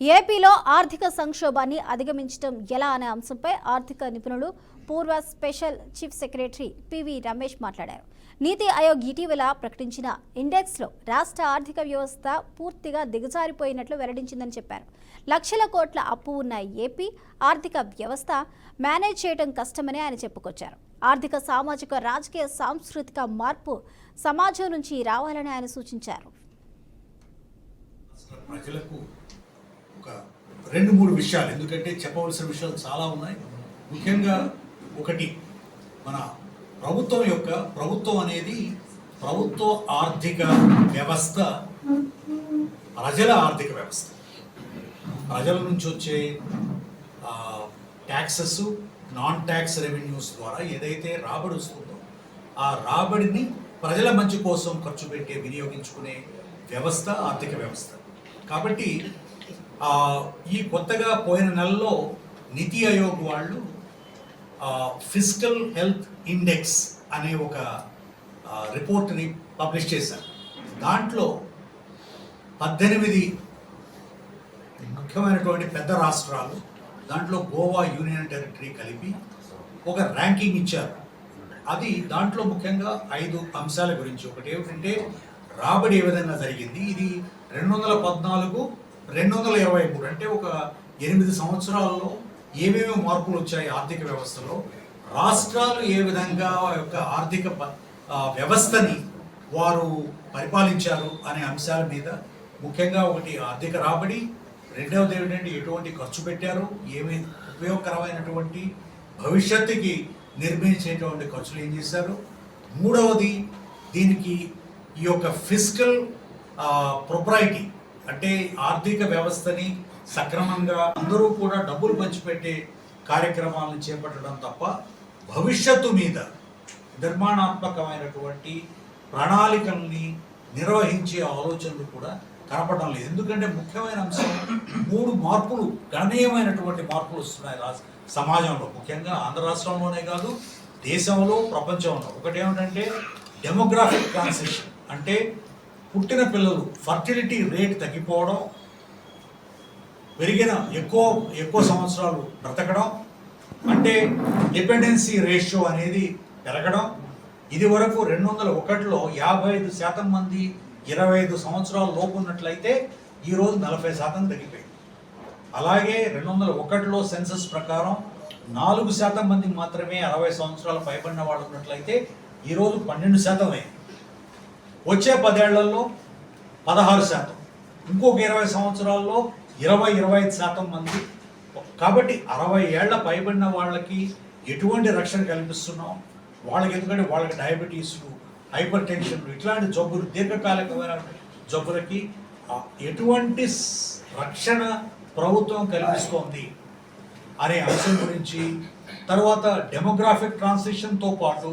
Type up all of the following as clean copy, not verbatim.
ఏపీలో ఆర్థిక సంక్షోభాన్ని అధిగమించడం ఎలా అనే అంశంపై ఆర్థిక నిపుణులు పూర్వ special chief secretary PV Ramesh మాట్లాడారు. నీతి ఆయోగ్ ఇటీవల ప్రకటించిన ఇండెక్స్లో రాష్ట్ర ఆర్థిక వ్యవస్థ పూర్తిగా దిగజారిపోయినట్లు వెల్లడించిందని చెప్పారు. లక్షల కోట్ల అప్పు ఉన్న ఏపీ ఆర్థిక వ్యవస్థ మేనేజ్ చేయడం కష్టమని ఆయన చెప్పుకొచ్చారు. ఆర్థిక, సామాజిక, రాజకీయ, సాంస్కృతిక మార్పు సమాజం నుంచి రావాలని ఆయన సూచించారు. ఒక 2-3 విషయాలు, ఎందుకంటే చెప్పవలసిన విషయాలు చాలా ఉన్నాయి. ముఖ్యంగా ఒకటి, మన ప్రభుత్వం అనేది ప్రభుత్వ ఆర్థిక వ్యవస్థ ప్రజల ఆర్థిక వ్యవస్థ. ప్రజల నుంచి వచ్చే ట్యాక్సెస్, నాన్ ట్యాక్స్ రెవెన్యూస్ ద్వారా ఏదైతే రాబడి వస్తుందో ఆ రాబడిని ప్రజల మంచి కోసం ఖర్చు పెట్టే, వినియోగించుకునే వ్యవస్థ ఆర్థిక వ్యవస్థ. కాబట్టి ఈ కొత్తగా పోయిన నెలలో నీతి ఆయోగ్ వాళ్ళు ఫిస్కల్ హెల్త్ ఇండెక్స్ అనే ఒక రిపోర్ట్ని పబ్లిష్ చేశారు. దాంట్లో 18 ముఖ్యమైనటువంటి పెద్ద రాష్ట్రాలు, దాంట్లో గోవా యూనియన్ టెరిటరీ కలిపి ఒక ర్యాంకింగ్ ఇచ్చారు. అది దాంట్లో ముఖ్యంగా 5 అంశాల గురించి. ఒకటి ఏమిటంటే రాబడి ఏ విధంగా జరిగింది. ఇది 2014, 2023 అంటే ఒక 8 సంవత్సరాల్లో ఏమేమి మార్పులు వచ్చాయి ఆర్థిక వ్యవస్థలో, రాష్ట్రాలు ఏ విధంగా యొక్క ఆర్థిక వ్యవస్థని వారు పరిపాలించారు అనే అంశాల మీద ముఖ్యంగా ఒకటి ఆర్థిక రాబడి, రెండవది ఏమిటంటే ఎటువంటి ఖర్చు పెట్టారు, ఏమి ఉపయోగకరమైనటువంటి భవిష్యత్తుకి నిర్మించేటువంటి ఖర్చులు ఏం చేశారు, మూడవది దీనికి ఈ యొక్క ఫిస్కల్ ప్రొప్రైటీ అంటే ఆర్థిక వ్యవస్థని సక్రమంగా అందరూ కూడా డబ్బులు పంచిపెట్టే కార్యక్రమాలను చేపట్టడం తప్ప భవిష్యత్తు మీద నిర్మాణాత్మకమైనటువంటి ప్రణాళికల్ని నిర్వహించే ఆలోచనలు కూడా కనపడడం లేదు. ఎందుకంటే ముఖ్యమైన అంశం 3 మార్పులు, గణనీయమైనటువంటి మార్పులు వస్తున్నాయి సమాజంలో, ముఖ్యంగా ఆంధ్ర రాష్ట్రంలోనే కాదు దేశంలో, ప్రపంచంలో. ఒకటి ఏమిటంటే డెమోగ్రాఫిక్ ట్రాన్సిషన్, అంటే పుట్టిన పిల్లలు ఫర్టిలిటీ రేట్ తగ్గిపోవడం, పెరిగిన ఎక్కువ సంవత్సరాలు బ్రతకడం, అంటే డిపెండెన్సీ రేషియో అనేది పెరగడం. ఇది వరకు 2001లో 55% మంది 25 సంవత్సరాల లోపు ఉన్నట్లయితే ఈరోజు 40% తగ్గిపోయింది. అలాగే 2001లో సెన్సస్ ప్రకారం 4% మంది మాత్రమే 60 సంవత్సరాలు పైబడిన వాళ్ళు ఉన్నట్లయితే ఈరోజు 12% అయింది. వచ్చే 10 ఏళ్లలో 16%, ఇంకొక 20 సంవత్సరాల్లో 20-25% మంది. కాబట్టి 60 ఏళ్ల పైబడిన వాళ్ళకి ఎటువంటి రక్షణ కల్పిస్తున్నాం వాళ్ళకి? ఎందుకంటే వాళ్ళకి డయాబెటీస్లు, హైపర్ టెన్షన్లు, ఇట్లాంటి జబ్బులు, దీర్ఘకాలికమైన జబ్బులకి ఎటువంటి రక్షణ ప్రభుత్వం కల్పిస్తోంది అనే అంశం గురించి, తర్వాత డెమోగ్రాఫిక్ ట్రాన్సిషన్తో పాటు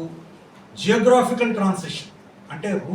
జియోగ్రాఫికల్ ట్రాన్సిషన్ అంటే రూరల్